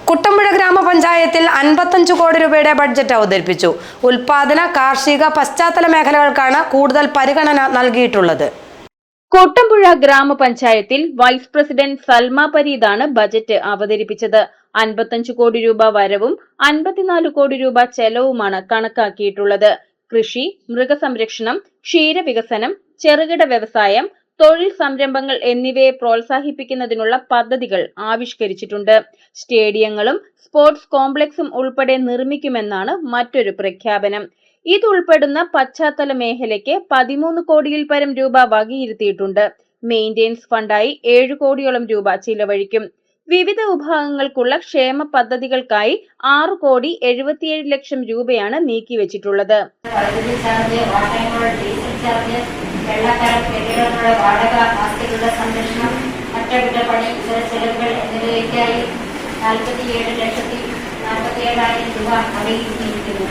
കുട്ടമ്പുഴ ഗ്രാമപഞ്ചായത്തിൽ 55 കോടി രൂപയുടെ ബഡ്ജറ്റ് അവതരിപ്പിച്ചു. ഉൽപാദന, കാർഷിക, പശ്ചാത്തല മേഖലകൾക്കാണ് കൂടുതൽ പരിഗണന നൽകിയിട്ടുള്ളത്. കുട്ടമ്പുഴ ഗ്രാമപഞ്ചായത്തിൽ വൈസ് പ്രസിഡന്റ് സൽമ പരീദാണ് ബജറ്റ് അവതരിപ്പിച്ചത്. 55 കോടി രൂപ വരവും 54 കോടി രൂപ ചെലവുമാണ് കണക്കാക്കിയിട്ടുള്ളത്. കൃഷി, മൃഗസംരക്ഷണം, ക്ഷീരവികസനം, ചെറുകിട വ്യവസായം, തൊഴിൽ സംരംഭങ്ങൾ എന്നിവയെ പ്രോത്സാഹിപ്പിക്കുന്നതിനുള്ള പദ്ധതികൾ ആവിഷ്കരിച്ചിട്ടുണ്ട്. സ്റ്റേഡിയങ്ങളും സ്പോർട്സ് കോംപ്ലക്സും ഉൾപ്പെടെ നിർമ്മിക്കുമെന്നാണ് മറ്റൊരു പ്രഖ്യാപനം. ഇതുൾപ്പെടുന്ന പശ്ചാത്തല മേഖലയ്ക്ക് 13 കോടിയിൽ പരം രൂപ വകയിരുത്തിയിട്ടുണ്ട്. മെയിന്റനൻസ് ഫണ്ടായി 7 കോടിയോളം രൂപ ചിലവഴിക്കും. വിവിധ വിഭാഗങ്ങൾക്കുള്ള ക്ഷേമ പദ്ധതികൾക്കായി 6 കോടി 77 ലക്ഷം രൂപയാണ് നീക്കിവച്ചിട്ടുള്ളത്. വെള്ളക്കാരൻ കെട്ടിടങ്ങളുടെ വാടക, ആസ്തികളുടെ സംരക്ഷണം, അറ്റകുറ്റപ്പണി, ഇതര ചെലവുകൾ എന്നിവയ്ക്കായി 47,47,000 രൂപ വകയിരുത്തിയിരിക്കുന്നു.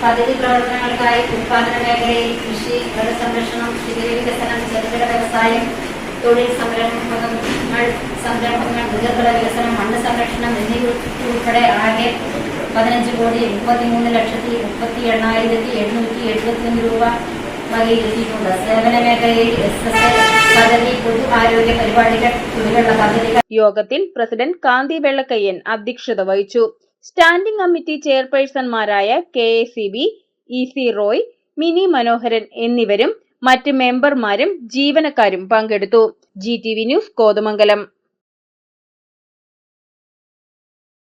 പദ്ധതി പ്രവർത്തനങ്ങൾക്കായി ഉൽപാദന മേഖലയിൽ കൃഷി, മൃഗസംരക്ഷണം, ക്ഷീരവികസനം, ചെറുകിട വ്യവസായം, തൊഴിൽ സംരംഭങ്ങൾ, മൃഗബല വികസനം, മണ്ണ് സംരക്ഷണം എന്നിവ ഉൾപ്പെടെ ആകെ 15,33,38,771 രൂപ വകയിരുത്തിയിട്ടുണ്ട്. സേവന മേഖലയിൽ SSL പദ്ധതി, പൊതു ആരോഗ്യ പരിപാടികൾ, കുടിവെള്ള പദ്ധതികൾ. യോഗത്തിൽ പ്രസിഡന്റ് കാന്തി വെള്ളക്കയ്യൻ അധ്യക്ഷത വഹിച്ചു. സ്റ്റാൻഡിംഗ് കമ്മിറ്റി ചെയർപേഴ്സൺമാരായ KACB, EC റോയ്, മിനി മനോഹരൻ എന്നിവരും മറ്റ് മെമ്പർമാരും ജീവനക്കാരും പങ്കെടുത്തു. GTV news, Kothamangalam.